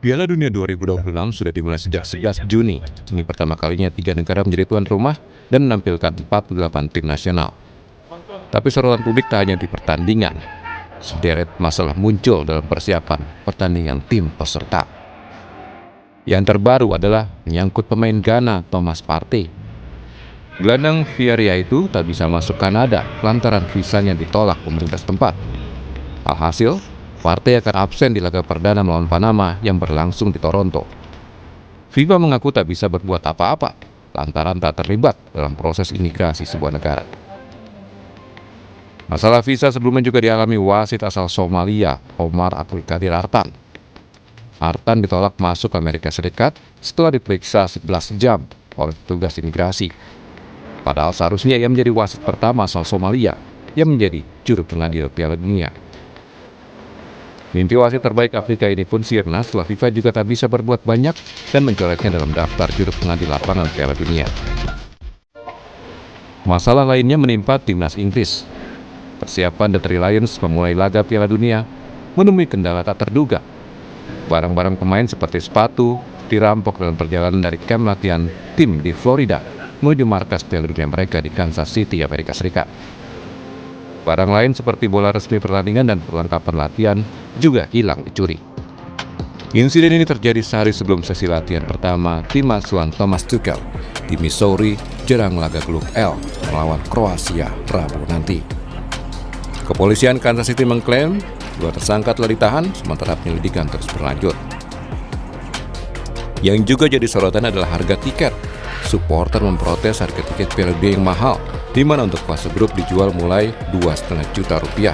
Piala Dunia 2026 sudah dimulai sejak 11 Juni. Ini pertama kalinya 3 negara menjadi tuan rumah dan menampilkan 48 tim nasional. Tapi sorotan publik tak hanya di pertandingan. Sederet masalah muncul dalam persiapan pertandingan tim peserta. Yang terbaru adalah menyangkut pemain Ghana Thomas Partey. Gelandang Villarreal itu tak bisa masuk Kanada lantaran visanya ditolak pemerintah setempat. Alhasil, Partey akan absen di laga perdana melawan Panama yang berlangsung di Toronto. FIFA mengaku tak bisa berbuat apa-apa lantaran tak terlibat dalam proses imigrasi sebuah negara. Masalah visa sebelumnya juga dialami wasit asal Somalia, Omar Abdul Qadir Artan. Artan ditolak masuk Amerika Serikat setelah diperiksa 11 jam oleh petugas imigrasi. Padahal seharusnya ia menjadi wasit pertama asal Somalia yang menjadi juru pengadil Piala Dunia. Mimpi wasit terbaik Afrika ini pun sirna setelah FIFA juga tak bisa berbuat banyak dan mencoretnya dalam daftar juru pengadil lapangan Piala Dunia. Masalah lainnya menimpa timnas Inggris. Persiapan The Three Lions memulai laga Piala Dunia menemui kendala tak terduga. Barang-barang pemain seperti sepatu dirampok dalam perjalanan dari kamp latihan tim di Florida menuju markas Piala Dunia mereka di Kansas City, Amerika Serikat. Barang lain seperti bola resmi pertandingan dan perlengkapan latihan juga hilang dicuri. Insiden ini terjadi sehari sebelum sesi latihan pertama tim asuhan Thomas Tuchel di Missouri jelang laga grup L melawan Kroasia Rabu nanti. Kepolisian Kansas City mengklaim 2 tersangka telah ditahan sementara penyelidikan terus berlanjut. Yang juga jadi sorotan adalah harga tiket. Supporter memprotes harga tiket Piala Dunia yang mahal, di mana untuk fase grup dijual mulai 2,5 juta rupiah.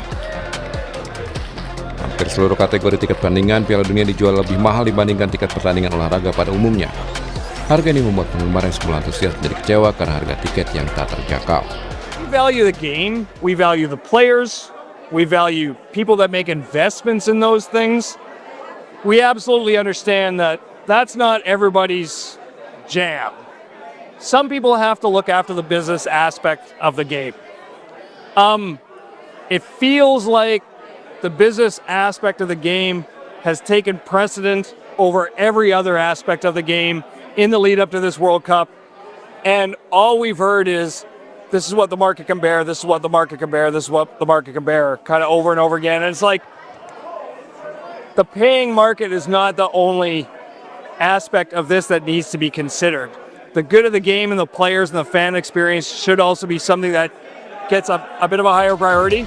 Hampir seluruh kategori tiket pertandingan Piala Dunia dijual lebih mahal dibandingkan tiket pertandingan olahraga pada umumnya. Harga ini membuat penggemar yang semula antusias menjadi kecewa karena harga tiket yang tak terjangkau. We value the game, we value the players, we value people that make investments in those things. We absolutely understand that that's not everybody's jam. Some people have to look after the business aspect of the game. It feels like the business aspect of the game has taken precedent over every other aspect of the game in the lead up to this World Cup. And all we've heard is, this is what the market can bear, this is what the market can bear, this is what the market can bear, kind of over and over again. And it's like, the paying market is not the only aspect of this that needs to be considered. The good of the game and the players and the fan experience should also be something that gets a bit of a higher priority.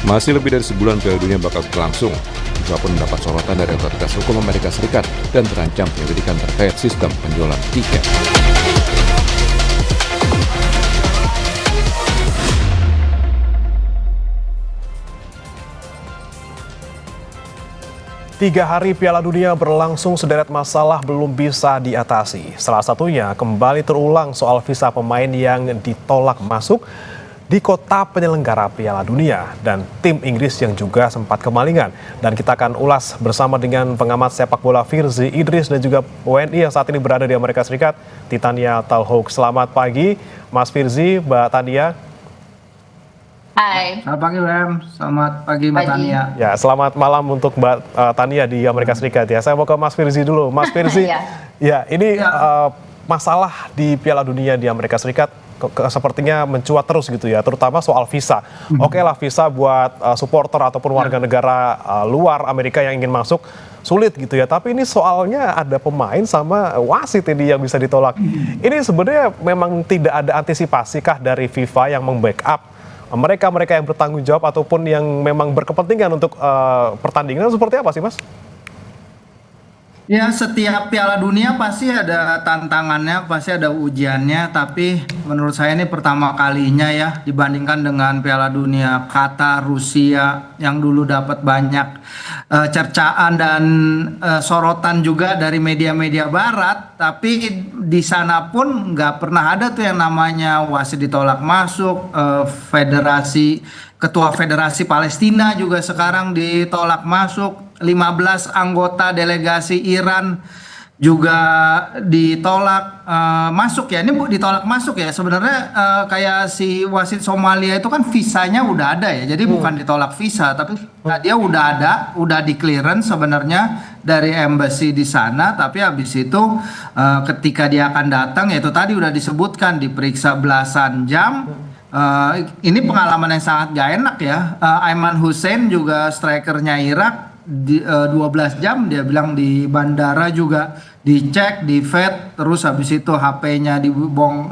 Masih lebih dari sebulan Piala Dunia bakal berlangsung. FIFA pun mendapat sorotan dari otoritas hukum Amerika Serikat dan terancam penyelidikan terkait sistem penjualan tiket. Tiga hari Piala Dunia berlangsung, sederet masalah belum bisa diatasi. Salah satunya kembali terulang soal visa pemain yang ditolak masuk di kota penyelenggara Piala Dunia dan tim Inggris yang juga sempat kemalingan. Dan kita akan ulas bersama dengan pengamat sepak bola Firzi Idris dan juga WNI yang saat ini berada di Amerika Serikat, Titania Talhouk. Selamat pagi Mas Firzi, Mbak Tania. Hai. Selamat pagi, Bram. Selamat pagi, Mbak Tania. Ya, selamat malam untuk Mbak Tania di Amerika Serikat ya. Saya mau ke Mas Firzi dulu. Mas Firzi, ya ini masalah di Piala Dunia di Amerika Serikat sepertinya mencuat terus gitu ya, terutama soal visa. Oke lah, visa buat supporter ataupun warga negara luar Amerika yang ingin masuk sulit gitu ya. Tapi ini soalnya ada pemain sama wasit ini yang bisa ditolak. Ini sebenarnya memang tidak ada antisipasi kah dari FIFA yang membackup mereka yang bertanggung jawab ataupun yang memang berkepentingan untuk pertandingan, seperti apa sih Mas? Ya, setiap Piala Dunia pasti ada tantangannya, pasti ada ujiannya. Tapi menurut saya ini pertama kalinya ya dibandingkan dengan Piala Dunia Qatar, Rusia yang dulu dapat banyak cercaan dan sorotan juga dari media-media Barat. Tapi di sana pun nggak pernah ada tuh yang namanya wasit ditolak masuk, Ketua Federasi Palestina juga sekarang ditolak masuk, 15 anggota delegasi Iran juga ditolak masuk ya. Ini ditolak masuk ya. Sebenarnya kayak si wasit Somalia itu kan visanya udah ada ya. Jadi bukan ditolak visa, tapi dia udah ada, udah di clearance sebenarnya dari embassy di sana. Tapi habis itu ketika dia akan datang, ya itu tadi udah disebutkan diperiksa belasan jam. Ini pengalaman yang sangat gak enak ya. Aiman Hussein juga strikernya Irak. 12 jam dia bilang di bandara juga dicek, di vet, terus habis itu HP-nya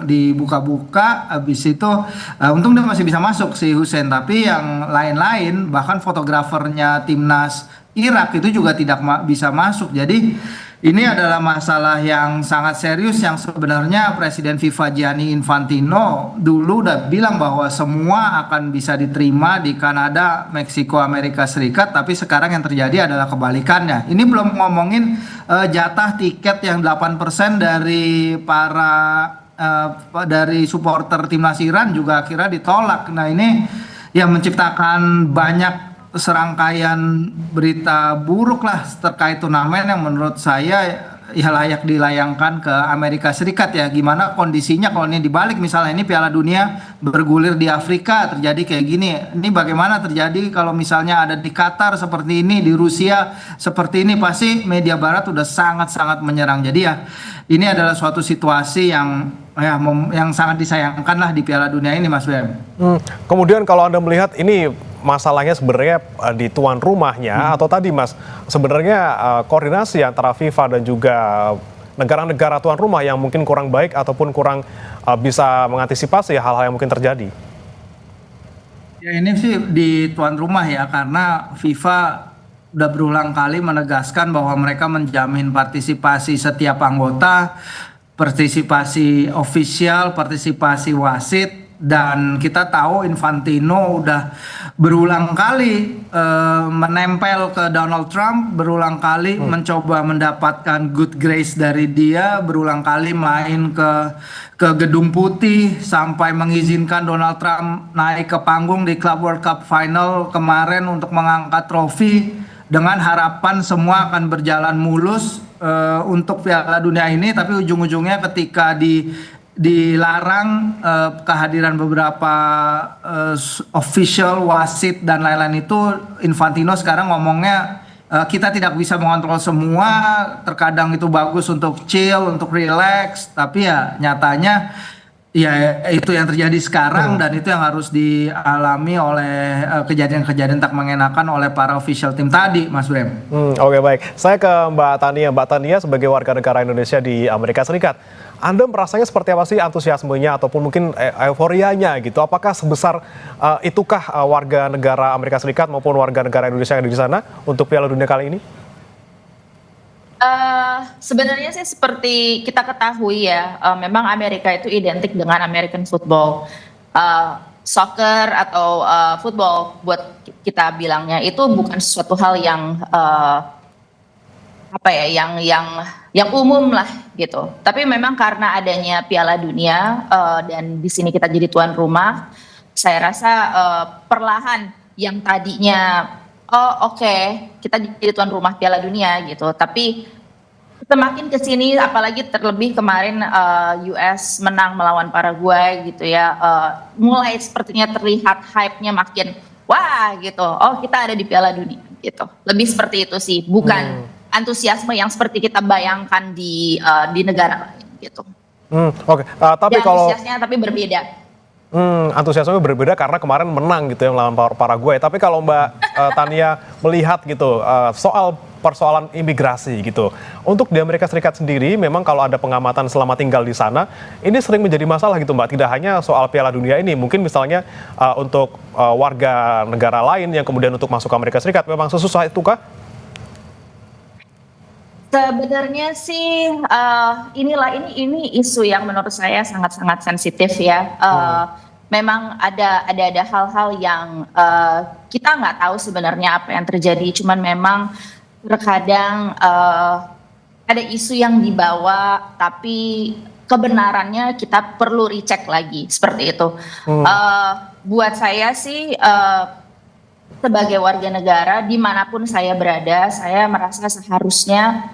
dibuka-buka, habis itu untung dia masih bisa masuk si Hussein, tapi yang lain-lain bahkan fotografernya timnas Irak itu juga tidak bisa masuk. Jadi ini adalah masalah yang sangat serius yang sebenarnya Presiden FIFA Gianni Infantino dulu udah bilang bahwa semua akan bisa diterima di Kanada, Meksiko, Amerika Serikat, tapi sekarang yang terjadi adalah kebalikannya. Ini belum ngomongin jatah tiket yang 8% dari dari supporter timnas Iran juga akhirnya ditolak. Nah, ini yang menciptakan banyak serangkaian berita buruk lah terkait turnamen yang menurut saya ya layak dilayangkan ke Amerika Serikat ya. Gimana kondisinya kalau ini dibalik, misalnya ini Piala Dunia bergulir di Afrika terjadi kayak gini, ini bagaimana terjadi kalau misalnya ada di Qatar seperti ini, di Rusia seperti ini, pasti media barat udah sangat-sangat menyerang. Jadi ya ini adalah suatu situasi yang yang sangat disayangkan lah di Piala Dunia ini, Mas Bem. Kemudian kalau Anda melihat ini masalahnya sebenarnya di tuan rumahnya atau tadi Mas, sebenarnya koordinasi antara FIFA dan juga negara-negara tuan rumah yang mungkin kurang baik ataupun kurang bisa mengantisipasi hal-hal yang mungkin terjadi? Ya ini sih di tuan rumah ya, karena FIFA udah berulang kali menegaskan bahwa mereka menjamin partisipasi setiap anggota, partisipasi ofisial, partisipasi wasit. Dan kita tahu Infantino udah berulang kali menempel ke Donald Trump, berulang kali mencoba mendapatkan good grace dari dia, berulang kali main ke Gedung Putih sampai mengizinkan Donald Trump naik ke panggung di Club World Cup Final kemarin untuk mengangkat trofi dengan harapan semua akan berjalan mulus untuk Piala Dunia ini. Tapi ujung-ujungnya ketika dilarang kehadiran beberapa official, wasit dan lain-lain itu, Infantino sekarang ngomongnya kita tidak bisa mengontrol semua, terkadang itu bagus untuk chill, untuk relax, tapi ya nyatanya ya itu yang terjadi sekarang dan itu yang harus dialami oleh kejadian-kejadian tak mengenakan oleh para official tim tadi, Mas Brem. Oke, baik. Saya ke Mbak Tania. Mbak Tania sebagai warga negara Indonesia di Amerika Serikat, Anda merasanya seperti apa sih antusiasmenya ataupun mungkin euforianya gitu? Apakah sebesar itukah warga negara Amerika Serikat maupun warga negara Indonesia yang ada di sana untuk Piala Dunia kali ini? Sebenarnya sih seperti kita ketahui ya, memang Amerika itu identik dengan American football, soccer atau football buat kita bilangnya itu bukan sesuatu hal yang yang umum lah gitu. Tapi memang karena adanya Piala Dunia dan di sini kita jadi tuan rumah, saya rasa perlahan yang tadinya kita jadi tuan rumah Piala Dunia gitu, tapi semakin kesini, apalagi terlebih kemarin US menang melawan Paraguay gitu ya, mulai sepertinya terlihat hype-nya makin wah gitu, kita ada di Piala Dunia gitu, lebih seperti itu sih, bukan antusiasme yang seperti kita bayangkan di negara lain gitu. Tapi kalau antusiasnya tapi berbeda. Antusiasme berbeda karena kemarin menang gitu ya melawan Paraguay. Tapi kalau Mbak Tania melihat gitu soal persoalan imigrasi gitu, untuk di Amerika Serikat sendiri memang kalau ada pengamatan selama tinggal di sana, ini sering menjadi masalah gitu Mbak. Tidak hanya soal Piala Dunia ini, mungkin misalnya untuk warga negara lain yang kemudian untuk masuk ke Amerika Serikat, memang sesusah itukah? Sebenarnya sih ini isu yang menurut saya sangat-sangat sensitif ya. Memang ada hal-hal yang kita nggak tahu sebenarnya apa yang terjadi. Cuman memang terkadang ada isu yang dibawa, tapi kebenarannya kita perlu recheck lagi seperti itu. Buat saya sih sebagai warga negara dimanapun saya berada, saya merasa seharusnya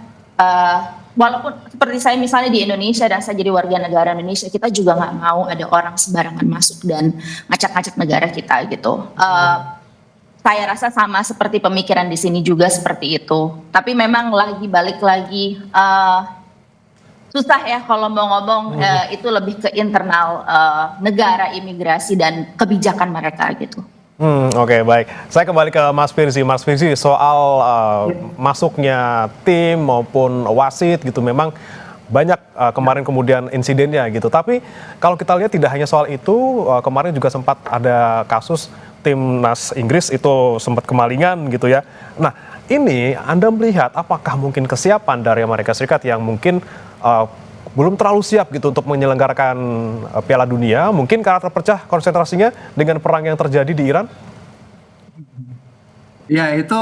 walaupun seperti saya misalnya di Indonesia dan saya jadi warga negara Indonesia, kita juga nggak mau ada orang sembarangan masuk dan ngacak-ngacak negara kita gitu. Saya rasa sama seperti pemikiran di sini juga seperti itu. Tapi memang balik lagi susah ya kalau mau ngomong, itu lebih ke internal negara, imigrasi dan kebijakan mereka gitu. Oke, baik. Saya kembali ke Mas Firzi. Mas Firzi, soal masuknya tim maupun wasit gitu, memang banyak kemarin kemudian insidennya gitu. Tapi kalau kita lihat tidak hanya soal itu, kemarin juga sempat ada kasus timnas Inggris itu sempat kemalingan gitu ya. Nah, ini Anda melihat apakah mungkin kesiapan dari Amerika Serikat yang mungkin belum terlalu siap gitu untuk menyelenggarakan Piala Dunia, mungkin karena terpecah konsentrasinya dengan perang yang terjadi di Iran? Ya, itu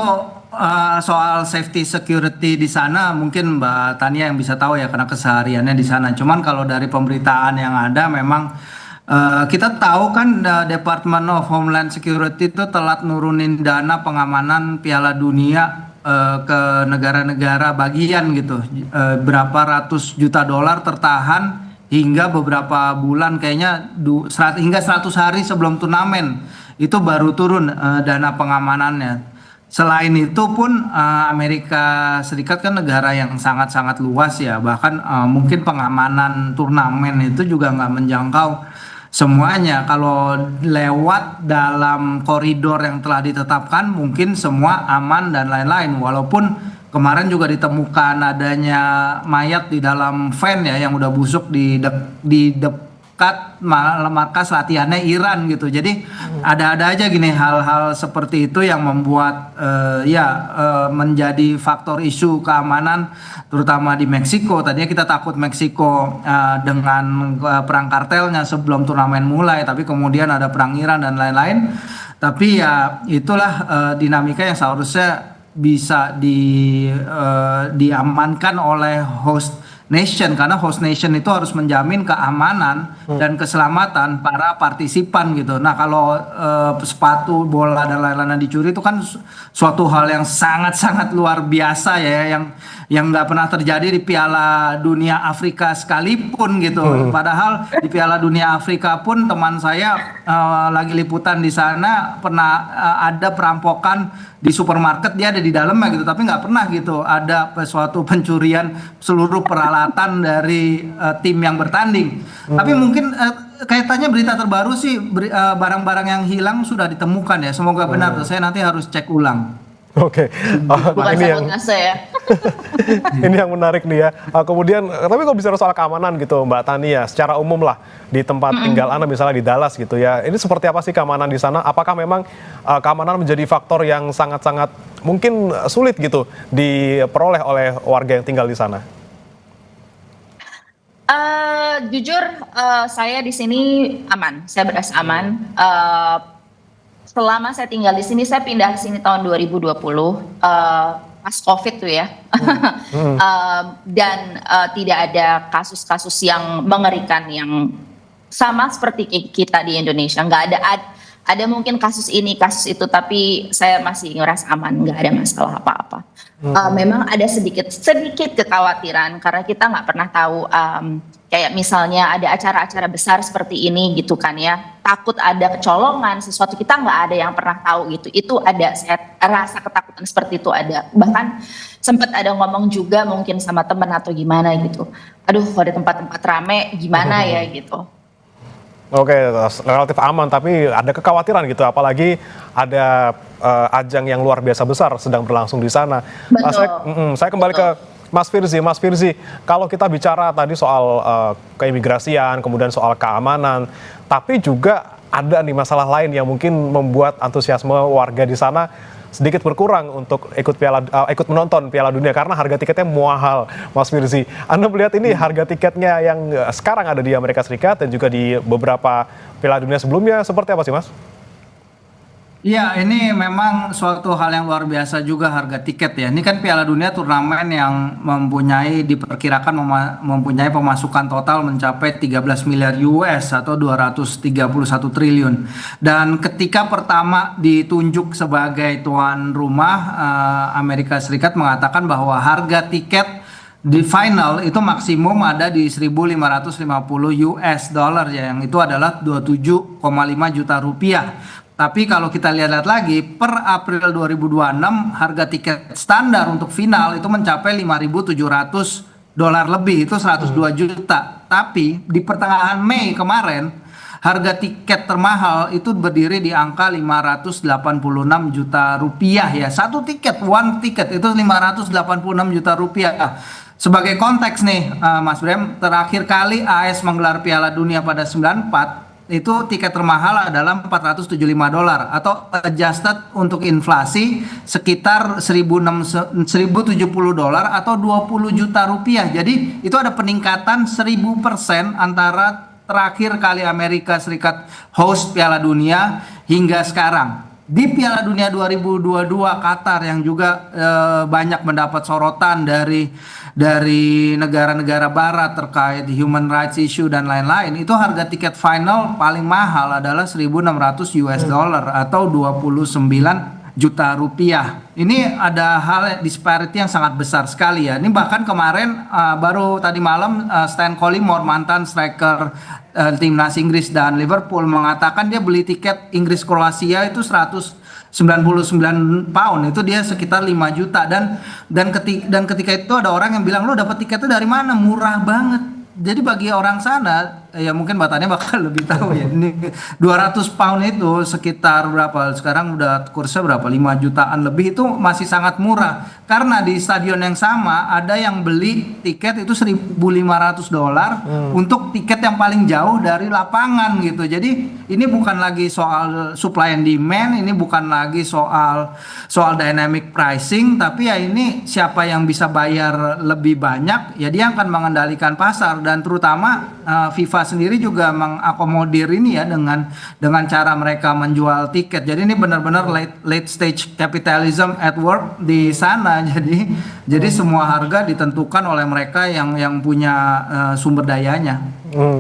soal safety security di sana mungkin Mbak Tania yang bisa tahu ya karena kesehariannya di sana. Cuman kalau dari pemberitaan yang ada memang kita tahu kan Department of Homeland Security itu telat nurunin dana pengamanan Piala Dunia ke negara-negara bagian gitu. Berapa ratus juta dolar tertahan hingga beberapa bulan, kayaknya hingga 100 hari sebelum turnamen itu baru turun dana pengamanannya. Selain itu pun Amerika Serikat kan negara yang sangat-sangat luas ya, bahkan mungkin pengamanan turnamen itu juga nggak menjangkau semuanya. Kalau lewat dalam koridor yang telah ditetapkan mungkin semua aman dan lain-lain, walaupun kemarin juga ditemukan adanya mayat di dalam van ya yang udah busuk di dekat markas latihannya Iran gitu. Jadi ada-ada aja gini hal-hal seperti itu yang membuat menjadi faktor isu keamanan terutama di Meksiko. Tadinya kita takut Meksiko dengan perang kartelnya sebelum turnamen mulai, tapi kemudian ada perang Iran dan lain-lain. Tapi ya itulah dinamika yang seharusnya bisa diamankan oleh host nation, karena host nation itu harus menjamin keamanan dan keselamatan para partisipan gitu. Nah, kalau sepatu, bola dan lain-lain dicuri itu kan suatu hal yang sangat-sangat luar biasa ya, yang nggak pernah terjadi di Piala Dunia Afrika sekalipun gitu. Padahal di Piala Dunia Afrika pun teman saya lagi liputan di sana pernah ada perampokan di supermarket, dia ada di dalamnya gitu, tapi nggak pernah gitu ada suatu pencurian seluruh peralatan dari tim yang bertanding. Tapi mungkin kaitannya berita terbaru sih barang-barang yang hilang sudah ditemukan ya, semoga benar. Saya nanti harus cek ulang. Oke. Bukan sabotase ya. Ini yang menarik nih ya. Kemudian, tapi kalau bicara soal keamanan gitu Mbak Tania, secara umum lah di tempat tinggal Anda misalnya di Dallas gitu ya, ini seperti apa sih keamanan di sana? Apakah memang keamanan menjadi faktor yang sangat-sangat mungkin sulit gitu diperoleh oleh warga yang tinggal di sana? Jujur, saya di sini aman. Saya berasa aman. Selama saya tinggal di sini, saya pindah ke sini tahun 2020, pas COVID tuh ya. Dan tidak ada kasus-kasus yang mengerikan yang sama seperti kita di Indonesia. Nggak ada mungkin kasus ini, kasus itu, tapi saya masih ngerasa aman, nggak ada masalah apa-apa. Memang ada sedikit kekhawatiran karena kita nggak pernah tahu, kayak misalnya ada acara-acara besar seperti ini gitu kan ya, takut ada kecolongan, sesuatu kita nggak ada yang pernah tahu gitu. Itu ada, saya rasa ketakutan seperti itu ada. Bahkan sempat ada ngomong juga mungkin sama teman atau gimana gitu, aduh kalau di tempat-tempat rame gimana ya gitu. Oke, relatif aman, tapi ada kekhawatiran gitu, apalagi ada ajang yang luar biasa besar sedang berlangsung di sana. Saya kembali ke Mas Firzi. Mas Firzi, kalau kita bicara tadi soal keimigrasian, kemudian soal keamanan, tapi juga ada nih masalah lain yang mungkin membuat antusiasme warga di sana sedikit berkurang untuk ikut menonton Piala Dunia karena harga tiketnya mahal. Mas Firzi, Anda melihat ini harga tiketnya yang sekarang ada di Amerika Serikat dan juga di beberapa Piala Dunia sebelumnya seperti apa sih, Mas? Iya, ini memang suatu hal yang luar biasa juga harga tiket ya. Ini kan Piala Dunia turnamen yang diperkirakan mempunyai pemasukan total mencapai 13 miliar US atau 231 triliun. Dan ketika pertama ditunjuk sebagai tuan rumah, Amerika Serikat mengatakan bahwa harga tiket di final itu maksimum ada di 1.550 US dollar ya, yang itu adalah 27,5 juta rupiah. Tapi kalau kita lihat lagi per April 2026 harga tiket standar untuk final itu mencapai 5.700 dolar lebih, itu 102 juta. Tapi di pertengahan Mei kemarin harga tiket termahal itu berdiri di angka 586 juta rupiah ya. Satu tiket, one tiket itu 586 juta rupiah. Sebagai konteks nih, Mas Brem, terakhir kali AS menggelar Piala Dunia pada 94, itu tiket termahal adalah 475 dolar atau adjusted untuk inflasi sekitar 1070 dolar atau 20 juta rupiah. Jadi itu ada peningkatan 1000% antara terakhir kali Amerika Serikat host Piala Dunia hingga sekarang. Di Piala Dunia 2022 Qatar yang juga banyak mendapat sorotan dari negara-negara barat terkait human rights issue dan lain-lain, itu harga tiket final paling mahal adalah 1.600 US dollar atau 29 juta rupiah. Ini ada hal disparity yang sangat besar sekali ya. Ini bahkan kemarin baru tadi malam Stan Collymore, mantan striker timnas Inggris dan Liverpool, mengatakan dia beli tiket Inggris Kroasia itu 199 pound, itu dia sekitar 5 juta dan ketika itu ada orang yang bilang, lo dapat tiketnya dari mana, murah banget. Jadi bagi orang sana ya mungkin Mbak Tania bakal lebih tahu ya, ini 200 pound itu sekitar berapa sekarang, udah kursnya berapa, 5 jutaan lebih, itu masih sangat murah karena di stadion yang sama ada yang beli tiket itu 1.500 dolar untuk tiket yang paling jauh dari lapangan gitu. Jadi ini bukan lagi soal supply and demand, ini bukan lagi soal dynamic pricing, tapi ya ini siapa yang bisa bayar lebih banyak ya dia akan mengendalikan pasar. Dan terutama FIFA sendiri juga mengakomodir ini ya dengan cara mereka menjual tiket. Jadi ini benar-benar late stage capitalism at work di sana. Jadi semua harga ditentukan oleh mereka yang punya sumber dayanya.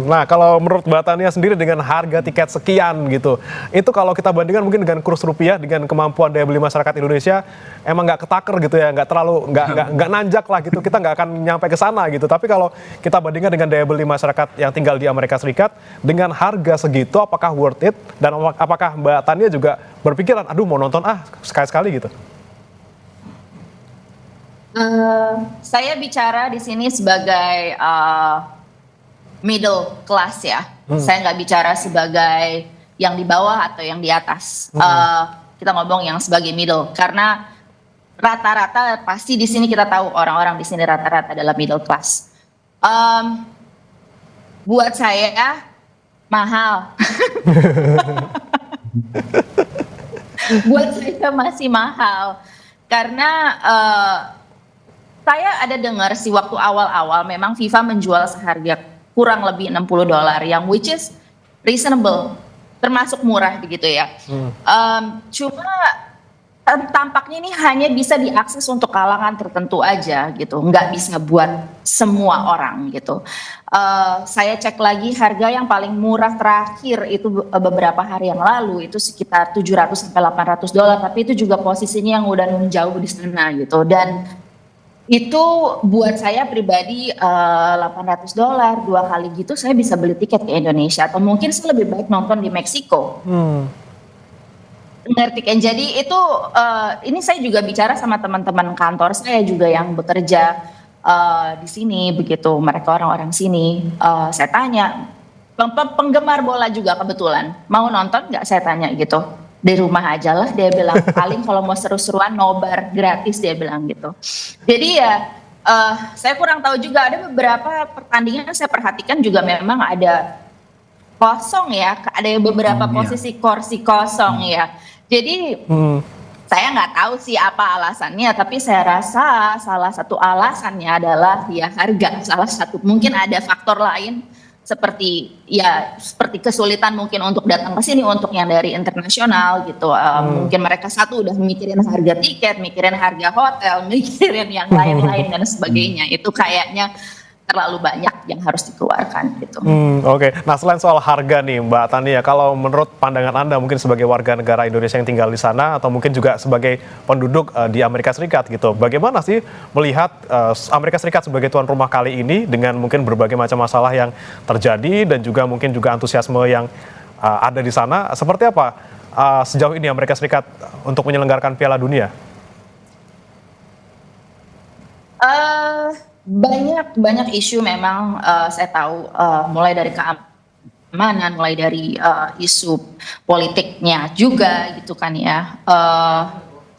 Nah, kalau menurut Mbak Tania sendiri dengan harga tiket sekian gitu, itu kalau kita bandingkan mungkin dengan kurs rupiah, dengan kemampuan daya beli masyarakat Indonesia, emang nggak ketaker gitu ya, nggak nanjak lah gitu, kita nggak akan nyampe ke sana gitu. Tapi kalau kita bandingkan dengan daya beli masyarakat yang tinggal di Amerika Serikat, dengan harga segitu, apakah worth it? Dan apakah Mbak Tania juga berpikiran, aduh mau nonton sekali-sekali gitu? Saya bicara di sini sebagai middle class ya. Saya nggak bicara sebagai yang di bawah atau yang di atas. Kita ngomong yang sebagai middle, karena rata-rata pasti di sini kita tahu orang-orang di sini rata-rata adalah middle class. Buat saya mahal. Buat saya masih mahal karena saya ada dengar sih waktu awal-awal memang FIFA menjual seharga kurang lebih 60 dolar, yang which is reasonable, termasuk murah begitu ya. Cuma tampaknya ini hanya bisa diakses untuk kalangan tertentu aja gitu, nggak bisa buat semua orang gitu. Saya cek lagi harga yang paling murah terakhir itu beberapa hari yang lalu itu sekitar 700 sampai 800 dolar, tapi itu juga posisinya yang udah jauh di sana gitu. Dan itu buat saya pribadi 800 dolar 2 kali gitu saya bisa beli tiket ke Indonesia, atau mungkin saya lebih baik nonton di Meksiko. Ngerti kan? Jadi itu ini saya juga bicara sama teman-teman kantor saya juga yang bekerja di sini begitu, mereka orang-orang sini. Saya tanya, penggemar bola juga kebetulan, mau nonton nggak, saya tanya gitu. Di rumah aja lah, dia bilang, paling kalau mau seru-seruan nobar gratis, dia bilang gitu. Jadi ya saya kurang tahu juga, ada beberapa pertandingan yang saya perhatikan juga memang ada kosong ya, ada beberapa posisi kursi kosong ya. Jadi saya nggak tahu sih apa alasannya, tapi saya rasa salah satu alasannya adalah ya harga, salah satu, mungkin ada faktor lain seperti kesulitan mungkin untuk datang ke sini untuk yang dari internasional gitu. Mungkin mereka satu udah mikirin harga tiket, mikirin harga hotel, mikirin yang lain-lain dan sebagainya. Itu kayaknya terlalu banyak yang harus dikeluarkan gitu. Oke. Nah, selain soal harga nih Mbak Tania, kalau menurut pandangan Anda mungkin sebagai warga negara Indonesia yang tinggal di sana atau mungkin juga sebagai penduduk di Amerika Serikat gitu, bagaimana sih melihat Amerika Serikat sebagai tuan rumah kali ini dengan mungkin berbagai macam masalah yang terjadi dan juga mungkin juga antusiasme yang ada di sana, seperti apa sejauh ini Amerika Serikat untuk menyelenggarakan Piala Dunia? Banyak isu memang saya tahu, mulai dari keamanan, mulai dari isu politiknya juga gitu kan ya.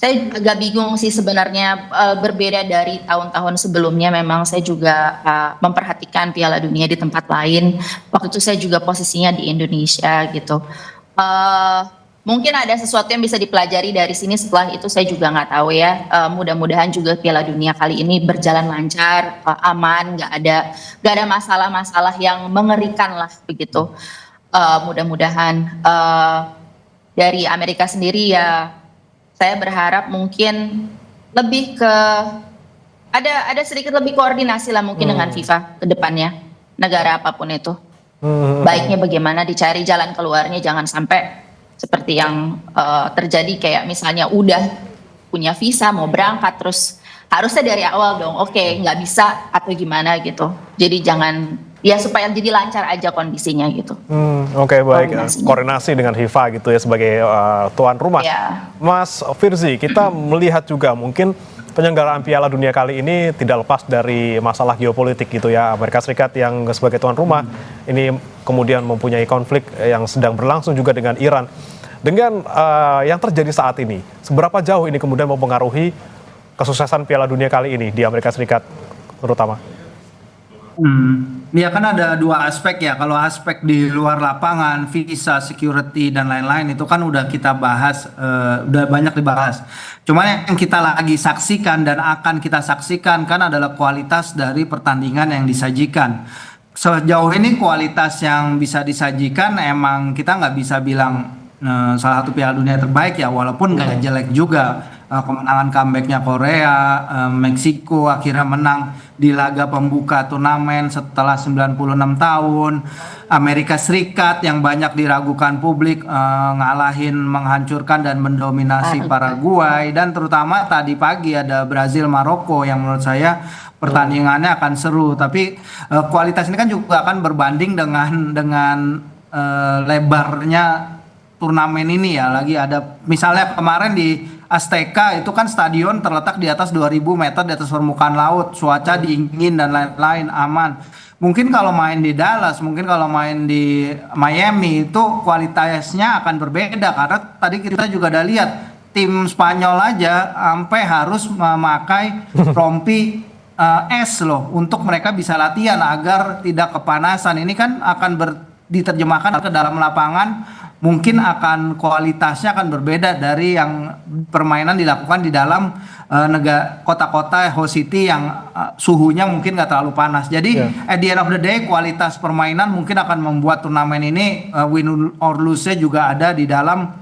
Saya agak bingung sih sebenarnya, berbeda dari tahun-tahun sebelumnya. Memang saya juga memperhatikan Piala Dunia di tempat lain. Waktu itu saya juga posisinya di Indonesia gitu. Mungkin ada sesuatu yang bisa dipelajari dari sini, setelah itu saya juga nggak tahu ya. Mudah-mudahan juga Piala Dunia kali ini berjalan lancar, aman, nggak ada masalah-masalah yang mengerikan lah begitu. Mudah-mudahan dari Amerika sendiri ya, saya berharap mungkin lebih ke ada sedikit lebih koordinasi lah mungkin dengan FIFA ke depannya, negara apapun itu. Baiknya bagaimana dicari jalan keluarnya, jangan sampai seperti yang terjadi kayak misalnya udah punya visa mau berangkat terus harusnya dari awal dong, oke, nggak bisa atau gimana gitu. Jadi jangan, ya supaya jadi lancar aja kondisinya gitu. Oke, baik. Koordinasi dengan FIFA gitu ya sebagai tuan rumah. Ya. Mas Firzi, kita melihat juga mungkin penyelenggaraan Piala Dunia kali ini tidak lepas dari masalah geopolitik gitu ya. Amerika Serikat yang sebagai tuan rumah ini kemudian mempunyai konflik yang sedang berlangsung juga dengan Iran. Dengan yang terjadi saat ini, seberapa jauh ini kemudian mempengaruhi kesuksesan Piala Dunia kali ini di Amerika Serikat terutama? Ya kan ada dua aspek ya. Kalau aspek di luar lapangan, visa, security dan lain-lain itu kan udah kita bahas, udah banyak dibahas. Cuman yang kita lagi saksikan dan akan kita saksikan kan adalah kualitas dari pertandingan yang disajikan. Sejauh ini kualitas yang bisa disajikan emang kita nggak bisa bilang salah satu Piala Dunia terbaik ya, walaupun nggak jelek juga. Kemenangan comebacknya Korea, Meksiko akhirnya menang di laga pembuka turnamen setelah 96 tahun. Amerika Serikat yang banyak diragukan publik, ngalahin, menghancurkan dan mendominasi Paraguay. Dan terutama tadi pagi ada Brazil Maroko yang menurut saya pertandingannya akan seru. Tapi kualitas ini kan juga akan berbanding dengan lebarnya turnamen ini ya. Lagi ada misalnya kemarin di Azteca itu kan stadion terletak di atas 2000 meter di atas permukaan laut, cuaca dingin dan lain-lain, aman. Mungkin kalau main di Dallas, mungkin kalau main di Miami itu kualitasnya akan berbeda, karena tadi kita juga udah lihat tim Spanyol aja sampai harus memakai rompi es loh untuk mereka bisa latihan agar tidak kepanasan. Ini kan akan diterjemahkan ke dalam lapangan, mungkin akan kualitasnya akan berbeda dari yang permainan dilakukan di dalam kota-kota host city yang suhunya mungkin nggak terlalu panas. Jadi at the end of the day kualitas permainan mungkin akan membuat turnamen ini win or lose-nya juga ada di dalam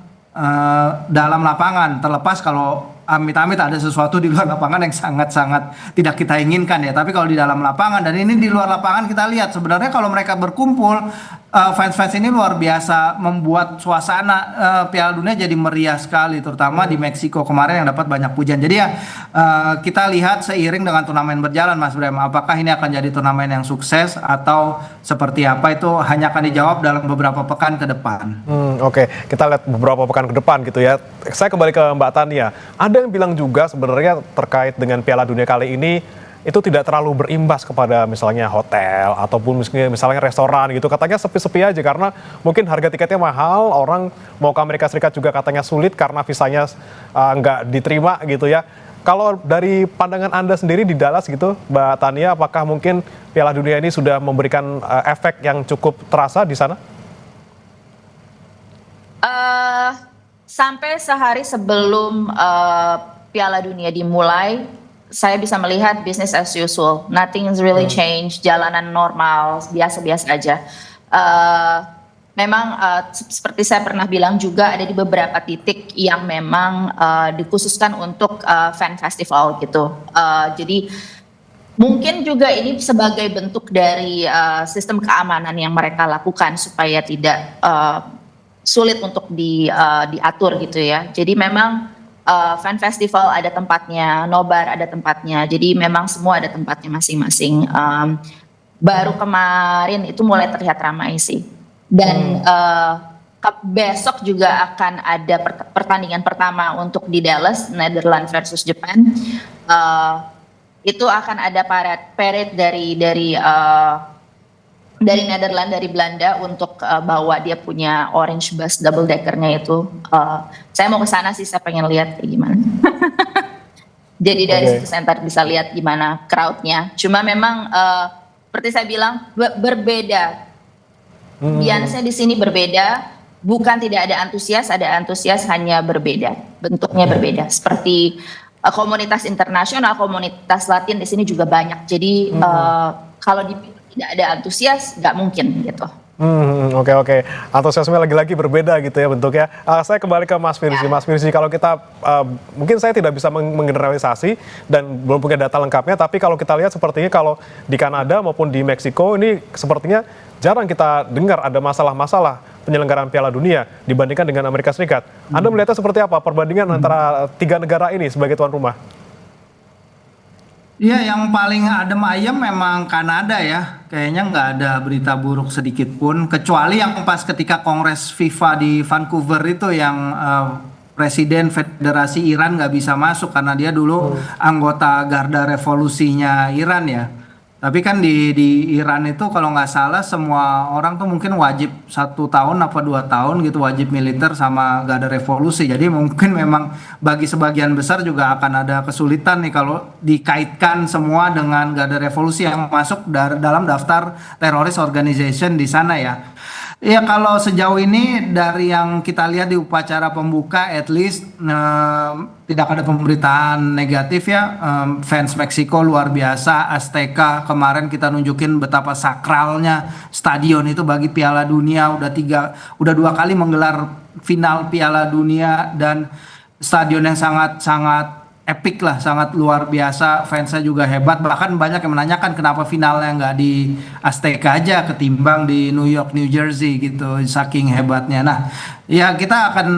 lapangan. Terlepas kalau amit-amit ada sesuatu di luar lapangan yang sangat-sangat tidak kita inginkan ya. Tapi kalau di dalam lapangan, dan ini di luar lapangan kita lihat sebenarnya kalau mereka berkumpul, fans-fans ini luar biasa membuat suasana Piala Dunia jadi meriah sekali, terutama di Meksiko kemarin yang dapat banyak pujian. Jadi ya kita lihat seiring dengan turnamen berjalan, Mas Bram, apakah ini akan jadi turnamen yang sukses atau seperti apa, itu hanya akan dijawab dalam beberapa pekan ke depan. Oke, kita lihat beberapa pekan ke depan gitu ya. Saya kembali ke Mbak Tania. Ada yang bilang juga sebenarnya terkait dengan Piala Dunia kali ini itu tidak terlalu berimbas kepada misalnya hotel ataupun misalnya restoran gitu. Katanya sepi-sepi aja karena mungkin harga tiketnya mahal, orang mau ke Amerika Serikat juga katanya sulit karena visanya nggak diterima gitu ya. Kalau dari pandangan Anda sendiri di Dallas gitu, Mbak Tania, apakah mungkin Piala Dunia ini sudah memberikan efek yang cukup terasa di sana? Sampai sehari sebelum Piala Dunia dimulai, saya bisa melihat business as usual. Nothing is really changed, jalanan normal, biasa-biasa aja. Memang seperti saya pernah bilang juga ada di beberapa titik yang memang dikhususkan untuk fan festival gitu. Jadi Mungkin juga ini sebagai bentuk dari sistem keamanan yang mereka lakukan supaya tidak sulit untuk diatur gitu ya. Jadi memang fan festival ada tempatnya, nobar ada tempatnya. Jadi memang semua ada tempatnya masing-masing. Baru kemarin itu mulai terlihat ramai sih. Dan besok juga akan ada pertandingan pertama untuk di Dallas, Netherlands versus Jepang. Itu akan ada parade dari Netherlands, dari Belanda untuk bawa dia punya orange bus double deckernya itu. Saya mau ke sana sih, saya pengen lihat kayak gimana. Jadi dari situ center bisa lihat gimana crowdnya. Cuma memang seperti saya bilang berbeda. Biasanya di sini berbeda. Bukan tidak ada antusias hanya berbeda, bentuknya berbeda. Seperti komunitas internasional, komunitas Latin di sini juga banyak. Jadi kalau tidak ada antusias, nggak mungkin gitu. Oke. Antusiasme lagi-lagi berbeda gitu ya bentuknya. Saya kembali ke Mas Firzi. Mas Firzi, kalau kita mungkin saya tidak bisa menggeneralisasi dan belum punya data lengkapnya, tapi kalau kita lihat sepertinya kalau di Kanada maupun di Meksiko ini sepertinya jarang kita dengar ada masalah-masalah penyelenggaraan Piala Dunia dibandingkan dengan Amerika Serikat. Anda melihatnya seperti apa perbandingan antara tiga negara ini sebagai tuan rumah? Iya, yang paling adem ayem memang Kanada ya. Kayaknya nggak ada berita buruk sedikit pun. Kecuali yang pas ketika Kongres FIFA di Vancouver itu yang Presiden Federasi Iran nggak bisa masuk karena dia dulu anggota Garda Revolusinya Iran ya. Tapi kan di Iran itu kalau nggak salah semua orang tuh mungkin wajib 1 tahun apa 2 tahun gitu wajib militer sama Garda Revolusi. Jadi mungkin memang bagi sebagian besar juga akan ada kesulitan nih kalau dikaitkan semua dengan Garda Revolusi yang masuk dalam daftar teroris organization di sana ya. Ya kalau sejauh ini dari yang kita lihat di upacara pembuka at least tidak ada pemberitaan negatif ya. Fans Meksiko luar biasa, Azteca kemarin kita nunjukin betapa sakralnya stadion itu bagi Piala Dunia, udah 2 kali menggelar final Piala Dunia dan stadion yang sangat epic lah, sangat luar biasa, fansnya juga hebat, bahkan banyak yang menanyakan kenapa finalnya nggak di Azteca aja ketimbang di New York, New Jersey gitu, saking hebatnya. Nah, ya kita akan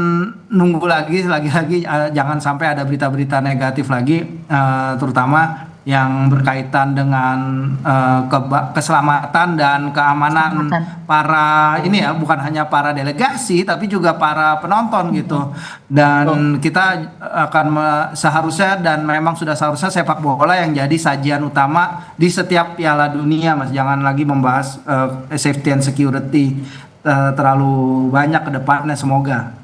nunggu lagi jangan sampai ada berita-berita negatif lagi, terutama yang berkaitan dengan keselamatan dan keamanan para ini ya, bukan hanya para delegasi tapi juga para penonton gitu. Dan kita akan seharusnya dan memang sudah seharusnya sepak bola yang jadi sajian utama di setiap Piala Dunia, Mas. Jangan lagi membahas safety and security terlalu banyak ke depannya, semoga.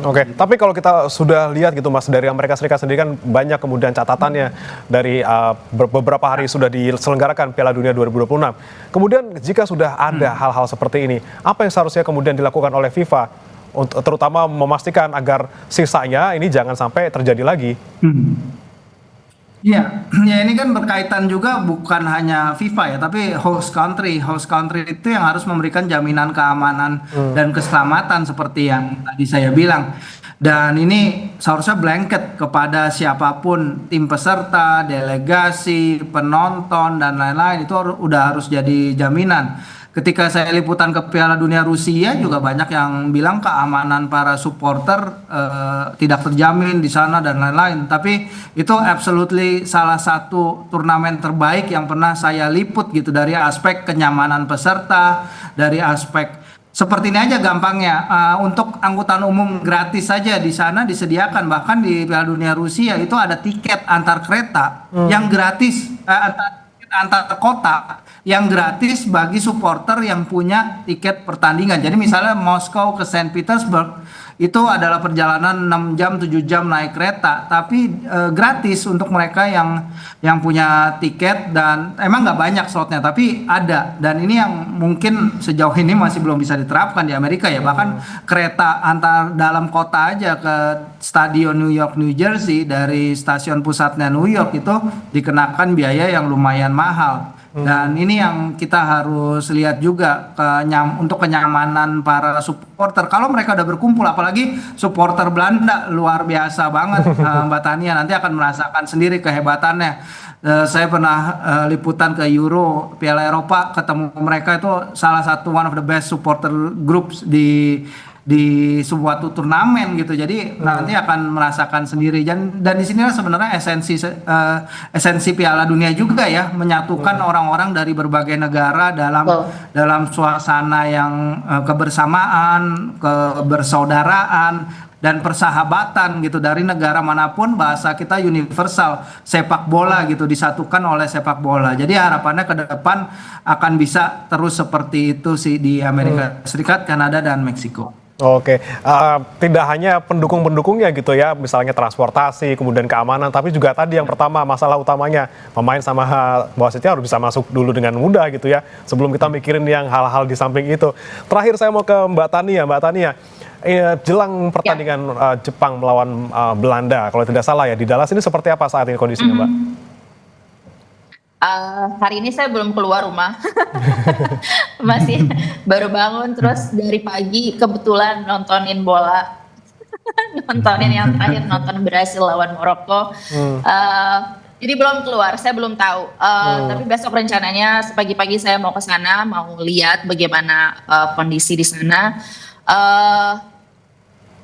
Oke. Tapi kalau kita sudah lihat gitu Mas, dari Amerika Serikat sendiri kan banyak kemudian catatannya dari beberapa hari sudah diselenggarakan Piala Dunia 2026. Kemudian jika sudah ada hal-hal seperti ini, apa yang seharusnya kemudian dilakukan oleh FIFA, terutama memastikan agar sisanya ini jangan sampai terjadi lagi? Ya ini kan berkaitan juga bukan hanya FIFA ya, tapi host country. Host country itu yang harus memberikan jaminan keamanan dan keselamatan seperti yang tadi saya bilang. Dan ini seharusnya blanket kepada siapapun, tim peserta, delegasi, penonton, dan lain-lain, itu udah harus jadi jaminan. Ketika saya liputan ke Piala Dunia Rusia juga banyak yang bilang keamanan para supporter tidak terjamin di sana dan lain-lain. Tapi itu absolutely salah satu turnamen terbaik yang pernah saya liput gitu, dari aspek kenyamanan peserta, dari aspek seperti ini aja gampangnya, untuk angkutan umum gratis saja di sana disediakan. Bahkan di Piala Dunia Rusia itu ada tiket antar kereta yang gratis, antar kota yang gratis bagi supporter yang punya tiket pertandingan. Jadi misalnya Moskow ke Saint Petersburg itu adalah perjalanan 6 jam 7 jam naik kereta, tapi gratis untuk mereka yang punya tiket. Dan emang nggak banyak slotnya tapi ada, dan ini yang mungkin sejauh ini masih belum bisa diterapkan di Amerika ya. Bahkan kereta antar dalam kota aja ke stadion New York, New Jersey dari stasiun pusatnya New York itu dikenakan biaya yang lumayan mahal. Dan ini yang kita harus lihat juga untuk kenyamanan para supporter. Kalau mereka udah berkumpul, apalagi supporter Belanda luar biasa banget, Mbak Tania nanti akan merasakan sendiri kehebatannya. Saya pernah liputan ke Euro, Piala Eropa, ketemu mereka itu salah satu one of the best supporter groups di suatu turnamen gitu. Jadi nanti akan merasakan sendiri. Dan di sinilah sebenarnya esensi Piala Dunia juga ya, menyatukan orang-orang dari berbagai negara dalam suasana yang kebersamaan, kebersaudaraan dan persahabatan gitu. Dari negara manapun bahasa kita universal, sepak bola gitu, disatukan oleh sepak bola. Jadi harapannya ke depan akan bisa terus seperti itu sih di Amerika Serikat, Kanada dan Meksiko. Oke, tidak hanya pendukung-pendukungnya gitu ya, misalnya transportasi, kemudian keamanan, tapi juga tadi yang pertama, masalah utamanya, pemain sama wasitnya harus bisa masuk dulu dengan mudah gitu ya, sebelum kita mikirin yang hal-hal di samping itu. Terakhir saya mau ke Mbak Tania, jelang pertandingan Jepang melawan Belanda, kalau tidak salah ya, di Dallas ini seperti apa saat ini kondisinya, Mbak? Hari ini saya belum keluar rumah, masih baru bangun, terus dari pagi kebetulan nontonin bola, nontonin yang terakhir, nonton Brasil lawan Maroko. Jadi belum keluar, saya belum tahu. Tapi besok rencananya pagi-pagi saya mau ke sana, mau lihat bagaimana kondisi di sana.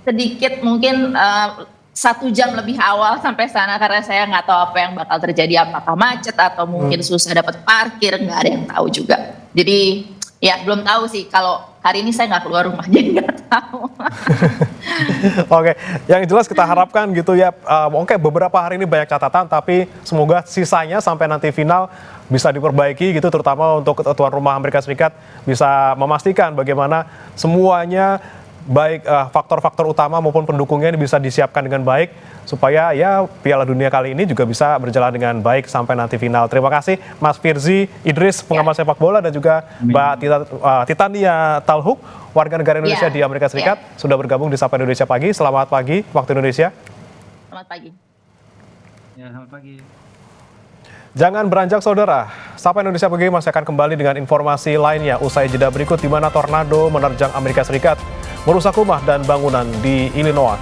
Sedikit mungkin 1 jam lebih awal sampai sana karena saya nggak tahu apa yang bakal terjadi, apakah macet atau mungkin susah dapat parkir, nggak ada yang tahu juga. Jadi ya belum tahu sih, kalau hari ini saya nggak keluar rumah jadi nggak tahu. Oke, yang jelas kita harapkan gitu ya, oke beberapa hari ini banyak catatan, tapi semoga sisanya sampai nanti final bisa diperbaiki gitu, terutama untuk tuan rumah Amerika Serikat bisa memastikan bagaimana semuanya, baik faktor-faktor utama maupun pendukungnya ini bisa disiapkan dengan baik supaya ya Piala Dunia kali ini juga bisa berjalan dengan baik sampai nanti final. Terima kasih Mas Firzi Idris, pengamat sepak bola, dan juga Mbak Titania Talhuk, warga negara Indonesia di Amerika Serikat, sudah bergabung di Sapa Indonesia Pagi. Selamat pagi waktu Indonesia. Selamat pagi. Ya, selamat pagi. Jangan beranjak saudara, Sapa Indonesia Pagi masih akan kembali dengan informasi lainnya usai jeda berikut, di mana tornado menerjang Amerika Serikat, merusak rumah dan bangunan di Illinois.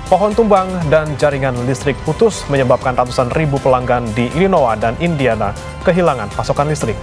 Pohon tumbang dan jaringan listrik putus menyebabkan ratusan ribu pelanggan di Illinois dan Indiana kehilangan pasokan listrik.